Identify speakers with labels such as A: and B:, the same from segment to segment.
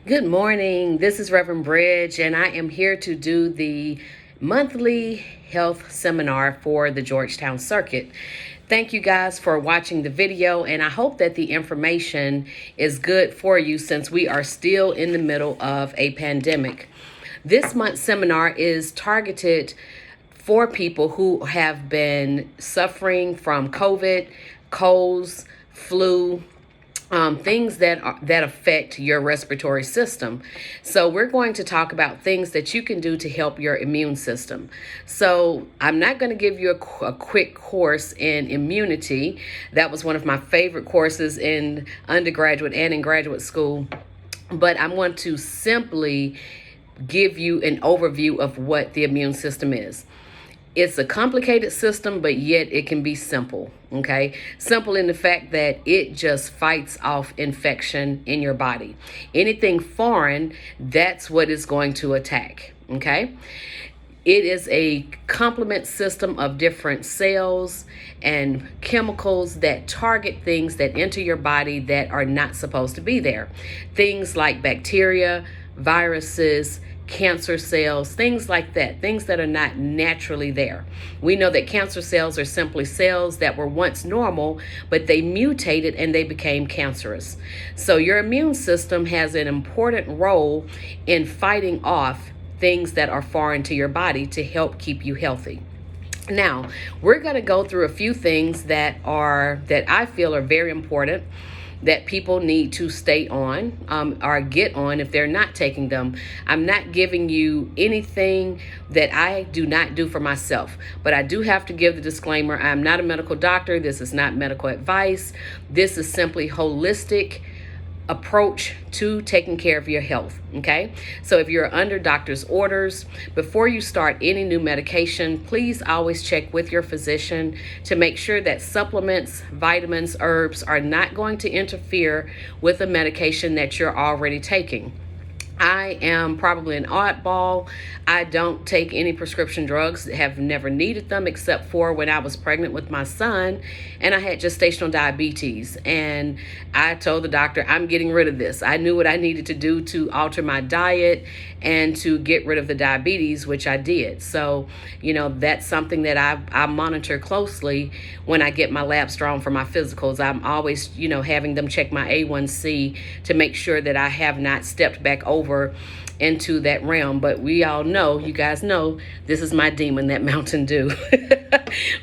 A: Good morning. This is Reverend Bridge, and I am here to do the monthly health seminar for the Georgetown Circuit. Thank you guys for watching the video, and I hope that the information is good for you since we are still in the middle of a pandemic. This month's seminar is targeted for people who have been suffering from COVID, colds, flu, things that affect your respiratory system. So we're going to talk about things that you can do to help your immune system. So I'm not going to give you a quick course in immunity. That was one of my favorite courses in undergraduate and in graduate school. But I want to simply give you an overview of what the immune system is. It's a complicated system, but yet it can be simple, okay? Simple in the fact that it just fights off infection in your body. Anything foreign, that's what it's going to attack, okay? It is a complement system of different cells and chemicals that target things that enter your body that are not supposed to be there. Things like bacteria, viruses, cancer cells, things like that, things that are not naturally there. We know that cancer cells are simply cells that were once normal, but they mutated and they became cancerous. So your immune system has an important role in fighting off things that are foreign to your body to help keep you healthy. Now, we're going to go through a few things that I feel are very important that people need to stay on or get on if they're not taking them. I'm not giving you anything that I do not do for myself, but I do have to give the disclaimer. I'm not a medical doctor. This is not medical advice. This is simply holistic approach to taking care of your health, okay? So if you're under doctor's orders, before you start any new medication, please always check with your physician to make sure that supplements, vitamins, herbs are not going to interfere with the medication that you're already taking. I am probably an oddball. I don't take any prescription drugs, have never needed them except for when I was pregnant with my son and I had gestational diabetes. And I told the doctor, I'm getting rid of this. I knew what I needed to do to alter my diet and to get rid of the diabetes, which I did. So, that's something that I monitor closely when I get my labs drawn for my physicals. I'm always, having them check my A1C to make sure that I have not stepped back over into that realm. But we all know, you guys know, this is my demon, that Mountain Dew.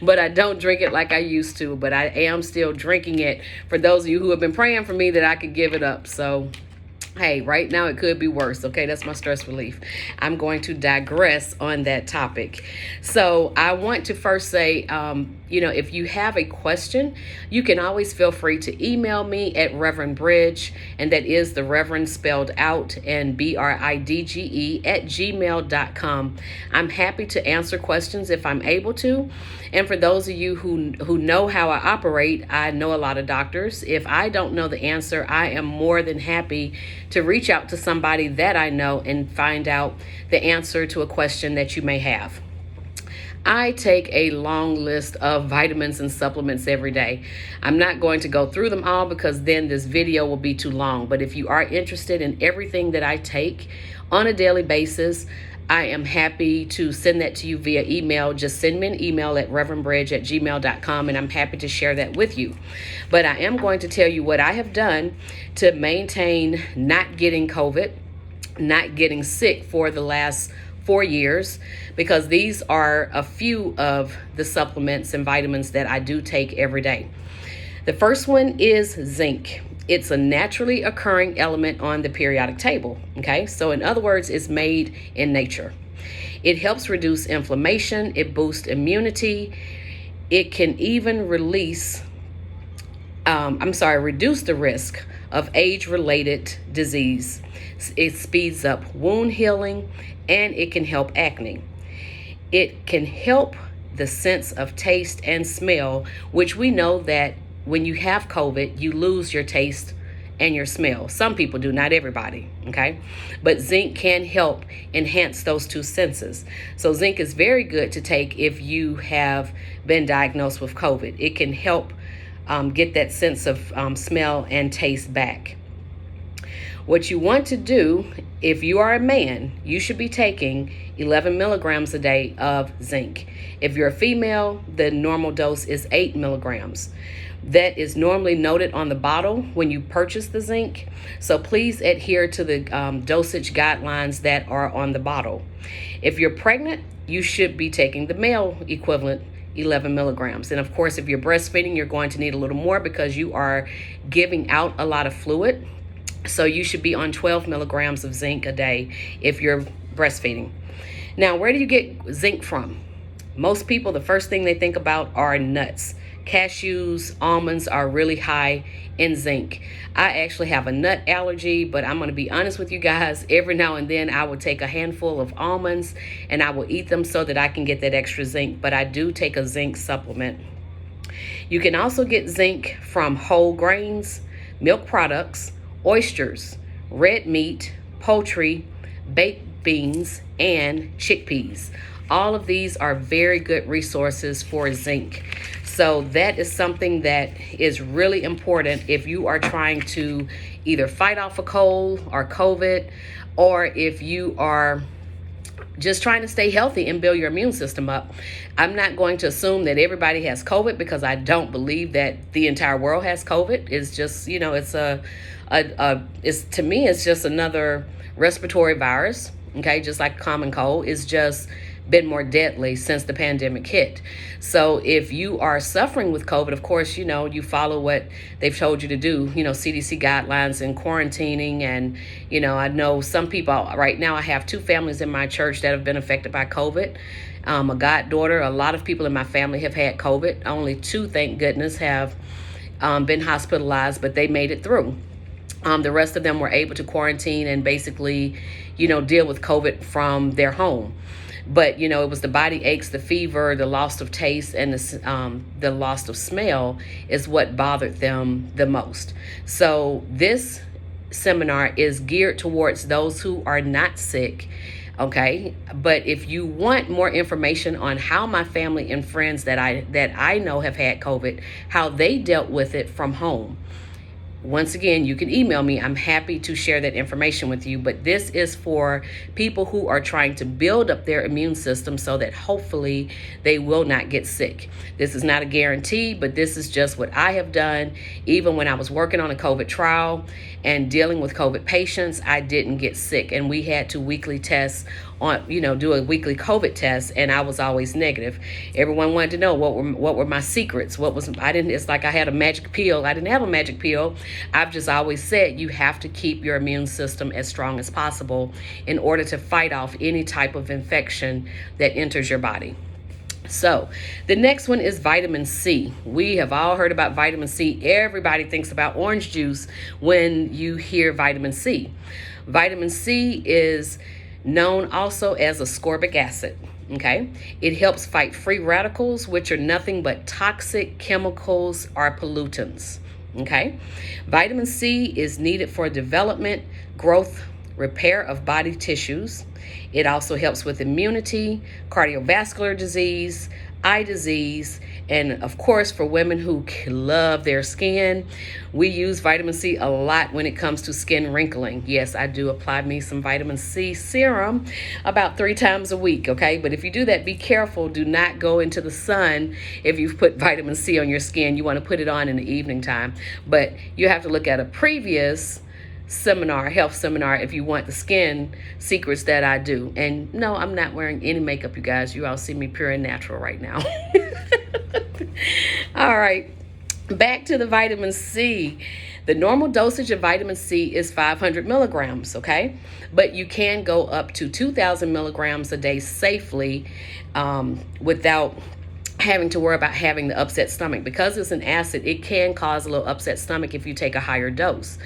A: But I don't drink it like I used to, but I am still drinking it for those of you who have been praying for me that I could give it up. So hey, right now it could be worse. Okay, that's my stress relief. I'm going to digress on that topic. So I want to first say, if you have a question, you can always feel free to email me at Reverend Bridge, and that is the Reverend spelled out and BRIDGE at gmail.com. I'm happy to answer questions if I'm able to. And for those of you who know how I operate, I know a lot of doctors. If I don't know the answer, I am more than happy to reach out to somebody that I know and find out the answer to a question that you may have. I take a long list of vitamins and supplements every day. I'm not going to go through them all because then this video will be too long. But if you are interested in everything that I take on a daily basis, I am happy to send that to you via email. Just send me an email at reverendbridge@gmail.com and I'm happy to share that with you. But I am going to tell you what I have done to maintain not getting COVID, not getting sick for the last 4 years, because these are a few of the supplements and vitamins that I do take every day. The first one is zinc. It's a naturally occurring element on the periodic table, okay? So in other words, it's made in nature. It helps reduce inflammation, it boosts immunity, it can even reduce the risk of age-related disease. It speeds up wound healing, and it can help acne. It can help the sense of taste and smell, which we know that when you have COVID, you lose your taste and your smell. Some people do, not everybody, okay? But zinc can help enhance those two senses. So zinc is very good to take if you have been diagnosed with COVID. It can help get that sense of smell and taste back. What you want to do, if you are a man, you should be taking 11 milligrams a day of zinc. If you're a female, the normal dose is 8 milligrams. That is normally noted on the bottle when you purchase the zinc. So please adhere to the dosage guidelines that are on the bottle. If you're pregnant, you should be taking the male equivalent, 11 milligrams. And of course, if you're breastfeeding, you're going to need a little more because you are giving out a lot of fluid. So you should be on 12 milligrams of zinc a day if you're breastfeeding. Now, where do you get zinc from? Most people, the first thing they think about are nuts. Cashews, almonds are really high in zinc. I actually have a nut allergy, but I'm going to be honest with you guys. Every now and then I will take a handful of almonds and I will eat them so that I can get that extra zinc. But I do take a zinc supplement. You can also get zinc from whole grains, milk products, oysters, red meat, poultry, baked beans, and chickpeas. All of these are very good resources for zinc. So that is something that is really important if you are trying to either fight off a cold or COVID, or if you are just trying to stay healthy and build your immune system up. I'm not going to assume that everybody has COVID because I don't believe that the entire world has COVID. It's just, it's to me, it's just another respiratory virus. Okay, just like common cold. It's just been more deadly since the pandemic hit. So if you are suffering with COVID, of course, you follow what they've told you to do, CDC guidelines and quarantining. And, I know some people right now, I have 2 families in my church that have been affected by COVID. A goddaughter, a lot of people in my family have had COVID. Only 2, thank goodness, have been hospitalized, but they made it through. The rest of them were able to quarantine and basically, deal with COVID from their home. But, it was the body aches, the fever, the loss of taste, and the loss of smell is what bothered them the most. So this seminar is geared towards those who are not sick. Okay, but if you want more information on how my family and friends that I know have had COVID, how they dealt with it from home, once again, you can email me. I'm happy to share that information with you. But this is for people who are trying to build up their immune system so that hopefully they will not get sick. This is not a guarantee, but this is just what I have done. Even when I was working on a COVID trial and dealing with COVID patients, I didn't get sick. And we had to weekly test on, do a weekly COVID test, and I was always negative. Everyone wanted to know what were my secrets. It's like I had a magic pill. I didn't have a magic pill. I've just always said you have to keep your immune system as strong as possible in order to fight off any type of infection that enters your body. So the next one is vitamin C. We have all heard about vitamin C. Everybody thinks about orange juice when you hear vitamin C. Vitamin C is known also as ascorbic acid. Okay, it helps fight free radicals, which are nothing but toxic chemicals or pollutants. Okay, vitamin C is needed for development, growth, repair of body tissues. It also helps with immunity, cardiovascular disease, eye disease, and of course for women who love their skin, we use vitamin C a lot when it comes to skin wrinkling. Yes, I do apply me some vitamin C serum about 3 times a week, okay? But if you do that, be careful. Do not go into the sun if you've put vitamin C on your skin. You want to put it on in the evening time. But you have to look at a previous health seminar, if you want the skin secrets that I do. And no, I'm not wearing any makeup, you guys. You all see me pure and natural right now. All right, back to the vitamin C. The normal dosage of vitamin C is 500 milligrams, okay? But you can go up to 2,000 milligrams a day safely without having to worry about having the upset stomach. Because it's an acid, it can cause a little upset stomach if you take a higher dose.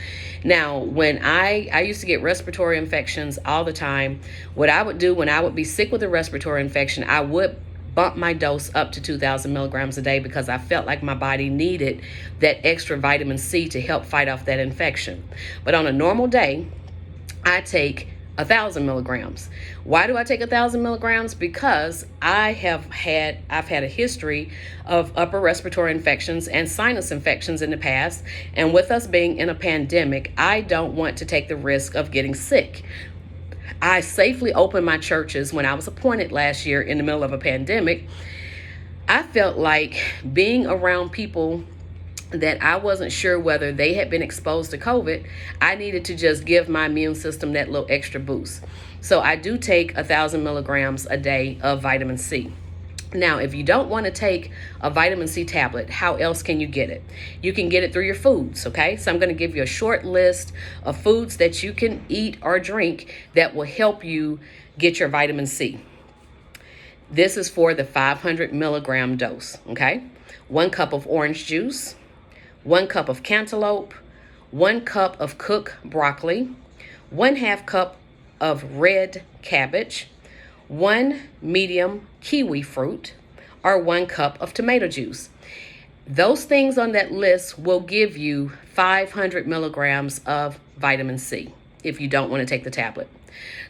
A: Now, when I used to get respiratory infections all the time, what I would do when I would be sick with a respiratory infection, I would bump my dose up to 2,000 milligrams a day because I felt like my body needed that extra vitamin C to help fight off that infection. But on a normal day, I take 1,000 milligrams. Why do I take 1,000 milligrams? Because I've had a history of upper respiratory infections and sinus infections in the past. And with us being in a pandemic, I don't want to take the risk of getting sick. I safely opened my churches when I was appointed last year in the middle of a pandemic. I felt like being around people that I wasn't sure whether they had been exposed to COVID, I needed to just give my immune system that little extra boost. So I do take 1,000 milligrams a day of vitamin C. Now, if you don't want to take a vitamin C tablet, how else can you get it? You can get it through your foods, okay? So I'm going to give you a short list of foods that you can eat or drink that will help you get your vitamin C. This is for the 500 milligram dose, okay? 1 cup of orange juice, 1 cup of cantaloupe, 1 cup of cooked broccoli, 1/2 cup of red cabbage, 1 medium kiwi fruit, or 1 cup of tomato juice. Those things on that list will give you 500 milligrams of vitamin C if you don't want to take the tablet.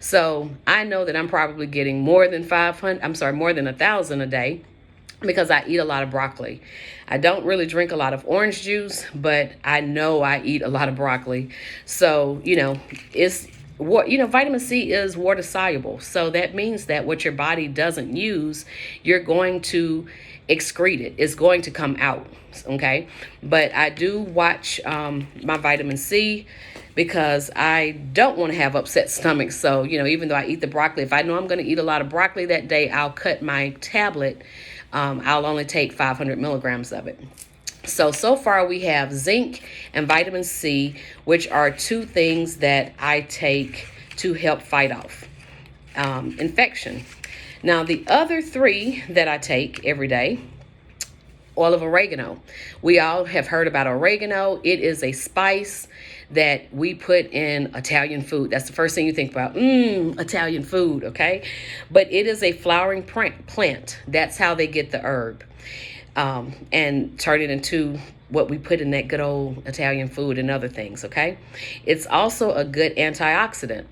A: So I know that I'm probably getting more than 1,000 a day, because I eat a lot of broccoli. I don't really drink a lot of orange juice, but I know I eat a lot of broccoli. So, vitamin C is water soluble. So that means that what your body doesn't use, you're going to excrete it. It's going to come out, okay? But I do watch my vitamin C, because I don't want to have upset stomach. So, even though I eat the broccoli, if I know I'm going to eat a lot of broccoli that day, I'll cut my tablet. I'll only take 500 milligrams of it. So far we have zinc and vitamin C, which are 2 things that I take to help fight off infection. Now, the other 3 that I take every day, oil of oregano. We all have heard about oregano. It is a spice that we put in Italian food. That's the first thing you think about. Italian food, okay? But it is a flowering plant. That's how they get the herb and turn it into what we put in that good old Italian food and other things, okay? It's also a good antioxidant.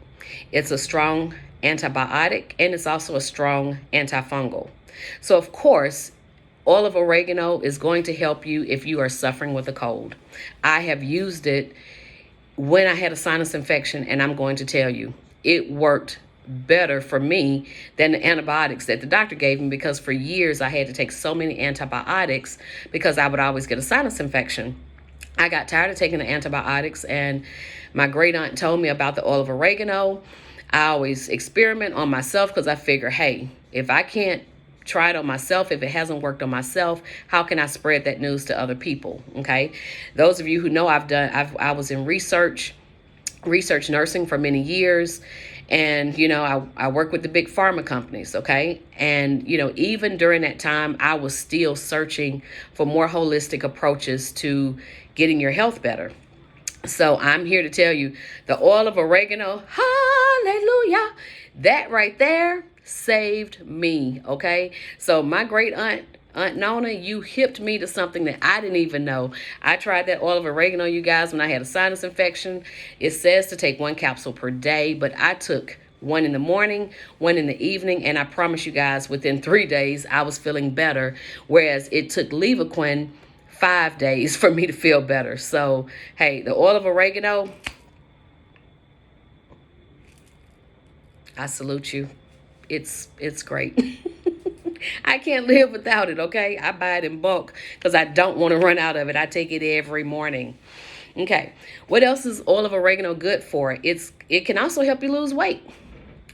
A: It's a strong antibiotic, and it's also a strong antifungal. So, of course, oil of oregano is going to help you if you are suffering with a cold. I have used it when I had a sinus infection, and I'm going to tell you, it worked better for me than the antibiotics that the doctor gave me, because for years I had to take so many antibiotics because I would always get a sinus infection. I got tired of taking the antibiotics, and my great aunt told me about the oil of oregano. I always experiment on myself because I figure, hey, if I can't try it on myself, if it hasn't worked on myself, how can I spread that news to other people? Okay. Those of you who know, I was in research nursing for many years. And, I work with the big pharma companies. Okay. And, even during that time, I was still searching for more holistic approaches to getting your health better. So I'm here to tell you, the oil of oregano, hallelujah, that right there saved me, okay? So my great aunt Nona, you hipped me to something that I didn't even know. I tried that oil of oregano, you guys, when I had a sinus infection. It says to take 1 capsule per day, but I took 1 in the morning, 1 in the evening, and I promise you guys, within 3 days, I was feeling better, whereas it took Levaquin 5 days for me to feel better. So, hey, the oil of oregano, I salute you. It's great. I can't live without it, okay? I buy it in bulk because I don't want to run out of it. I take it every morning. Okay, what else is oil of oregano good for? It can also help you lose weight.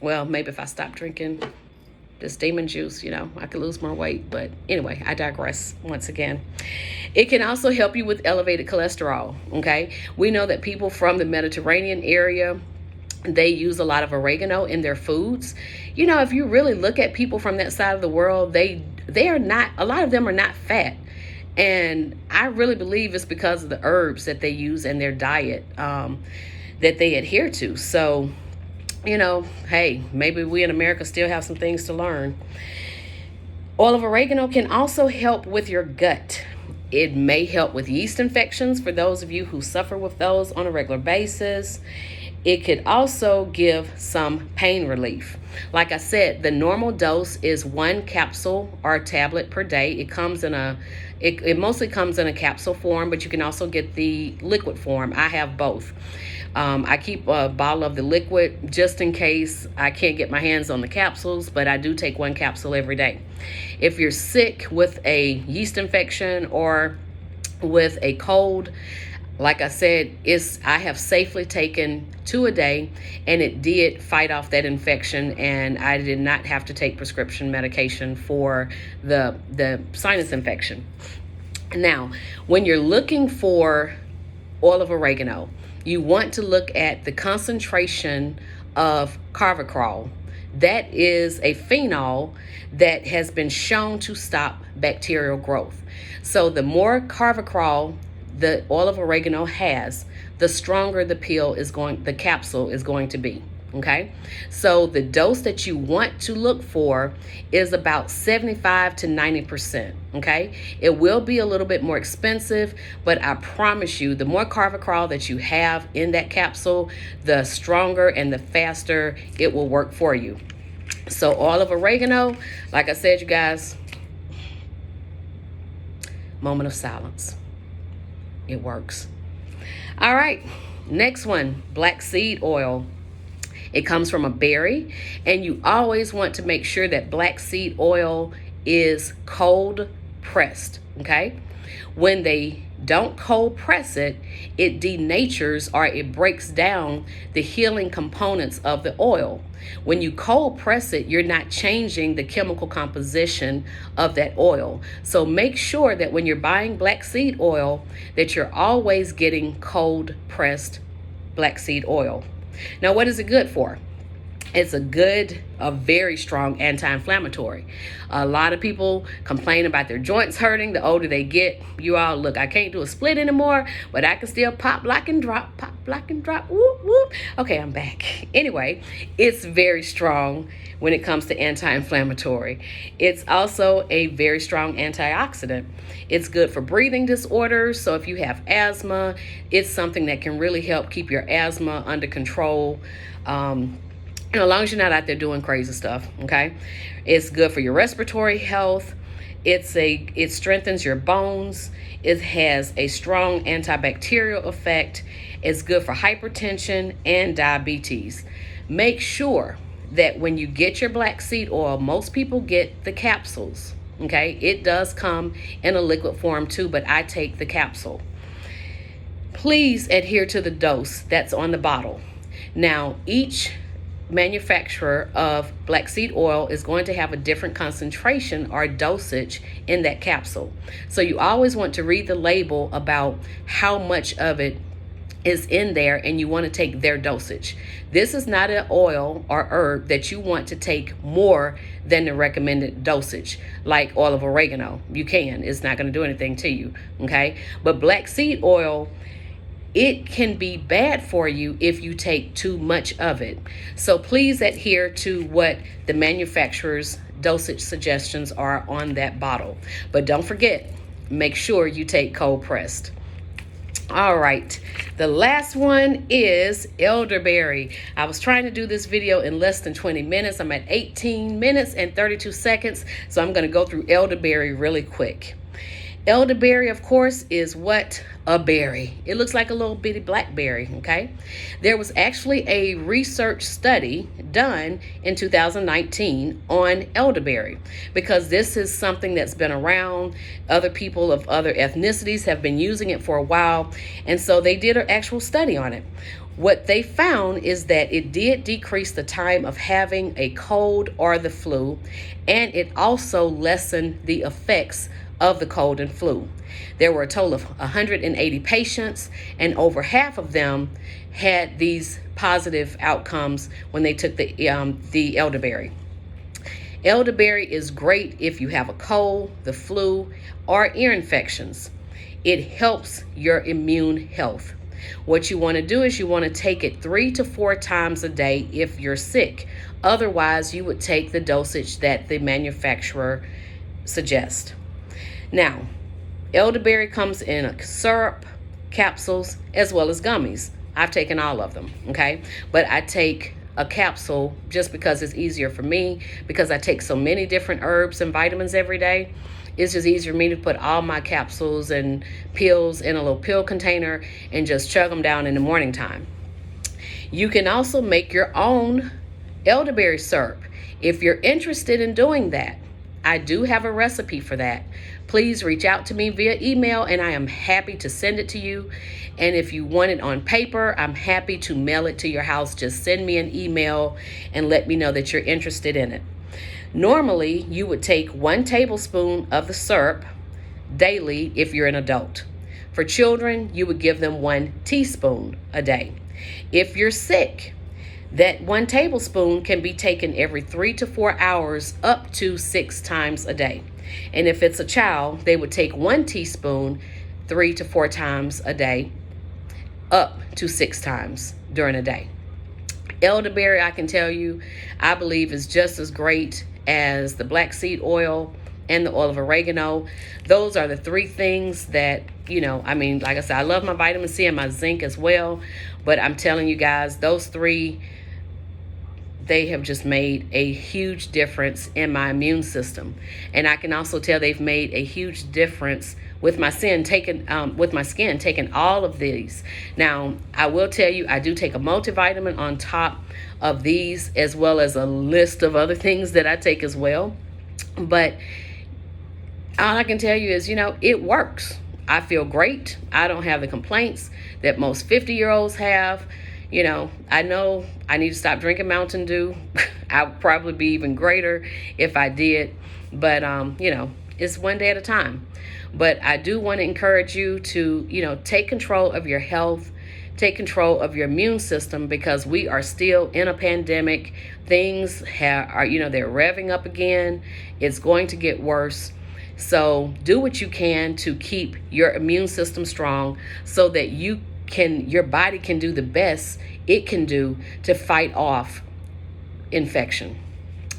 A: Well, maybe if I stop drinking this demon juice, I could lose more weight. But anyway, I digress once again. It can also help you with elevated cholesterol, okay? We know that people from the Mediterranean area, they use a lot of oregano in their foods. If you really look at people from that side of the world, they are not, a lot of them are not fat. And I really believe it's because of the herbs that they use in their diet that they adhere to. So, hey, maybe we in America still have some things to learn. Oil of oregano can also help with your gut. It may help with yeast infections for those of you who suffer with those on a regular basis. It could also give some pain relief. Like I said, the normal dose is 1 capsule or tablet per day. It mostly comes in a capsule form, but you can also get the liquid form. I have both. I keep a bottle of the liquid just in case I can't get my hands on the capsules, but I do take 1 capsule every day. If you're sick with a yeast infection or with a cold, like I said, I have safely taken 2 a day, and it did fight off that infection, and I did not have to take prescription medication for the sinus infection. Now, when you're looking for oil of oregano, you want to look at the concentration of carvacrol. That is a phenol that has been shown to stop bacterial growth. So the more carvacrol the oil of oregano has, the stronger the capsule is going to be. Okay, so the dose that you want to look for is about 75 to 90%. Okay, it will be a little bit more expensive, but I promise you, the more carvacrol that you have in that capsule, the stronger and the faster it will work for you. So oil of oregano, like I said, you guys, moment of silence. It works. All right, next one, black seed oil. It comes from a berry, and you always want to make sure that black seed oil is cold pressed, okay? When they don't cold press it, it denatures or it breaks down the healing components of the oil. When you cold press it, you're not changing the chemical composition of that oil. So make sure that when you're buying black seed oil, that you're always getting cold pressed black seed oil. Now, what is it good for? It's a very strong anti-inflammatory. A lot of people complain about their joints hurting the older they get. You all, look, I can't do a split anymore, but I can still pop, lock, and drop, whoop, whoop. Okay, I'm back. Anyway, it's very strong when it comes to anti-inflammatory. It's also a very strong antioxidant. It's good for breathing disorders. So if you have asthma, it's something that can really help keep your asthma under control. As long as you're not out there doing crazy stuff, okay? It's good for your respiratory health. It strengthens your bones. It has a strong antibacterial effect. It's good for hypertension and diabetes. Make sure that when you get your black seed oil, most people get the capsules, okay? It does come in a liquid form too, but I take the capsule. Please adhere to the dose that's on the bottle. Now, each manufacturer of black seed oil is going to have a different concentration or dosage in that capsule. So you always want to read the label about how much of it is in there, and you want to take their dosage. This is not an oil or herb that you want to take more than the recommended dosage, like oil of oregano. You can, it's not going to do anything to you, okay? But black seed oil, it can be bad for you if you take too much of it. So please adhere to what the manufacturer's dosage suggestions are on that bottle. But don't forget, make sure you take cold pressed. All right, the last one is elderberry. I was trying to do this video in less than 20 minutes. I'm at 18 minutes and 32 seconds, so I'm going to go through elderberry really quick. Elderberry, of course, is what? A berry. It looks like a little bitty blackberry, okay? There was actually a research study done in 2019 on elderberry, because this is something that's been around. Other people of other ethnicities have been using it for a while, and so they did an actual study on it. What they found is that it did decrease the time of having a cold or the flu, and it also lessened the effects of the cold and flu. There were a total of 180 patients, and over half of them had these positive outcomes when they took the elderberry. Elderberry is great if you have a cold, the flu, or ear infections. It helps your immune health. What you want to do is you want to take it 3 to 4 times a day if you're sick. Otherwise, you would take the dosage that the manufacturer suggests. Now, elderberry comes in a syrup, capsules, as well as gummies. I've taken all of them, okay? But I take a capsule just because it's easier for me, because I take so many different herbs and vitamins every day. It's just easier for me to put all my capsules and pills in a little pill container and just chug them down in the morning time. You can also make your own elderberry syrup if you're interested in doing that. I do have a recipe for that. Please reach out to me via email and I am happy to send it to you. And if you want it on paper, I'm happy to mail it to your house. Just send me an email and let me know that you're interested in it. Normally, you would take 1 tablespoon of the syrup daily if you're an adult. For children, you would give them 1 teaspoon a day. If you're sick, that 1 tablespoon can be taken every 3 to 4 hours up to 6 times a day. And if it's a child, they would take 1 teaspoon 3 to 4 times a day up to 6 times during a day. Elderberry, I can tell you, I believe is just as great as the black seed oil and the oil of oregano. Those are the 3 things that, like I said, I love my vitamin C and my zinc as well. But I'm telling you guys, those 3, they have just made a huge difference in my immune system. And I can also tell they've made a huge difference with my skin, taking all of these. Now, I will tell you, I do take a multivitamin on top of these, as well as a list of other things that I take as well. But all I can tell you is, it works. I feel great. I don't have the complaints that most 50-year-olds have. I know I need to stop drinking Mountain Dew. I would probably be even greater if I did. But, it's one day at a time. But I do want to encourage you to, take control of your health, take control of your immune system, because we are still in a pandemic. Things are, they're revving up again. It's going to get worse. So do what you can to keep your immune system strong so that your body can do the best it can do to fight off infection.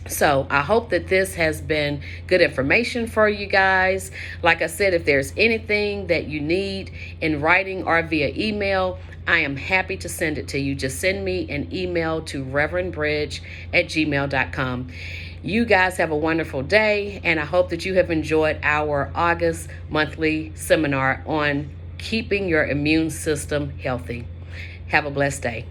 A: So I hope that this has been good information for you guys. Like I said, if there's anything that you need in writing or via email, I am happy to send it to you. Just send me an email to reverendbridge@gmail.com. You guys have a wonderful day, and I hope that you have enjoyed our August monthly seminar on keeping your immune system healthy. Have a blessed day.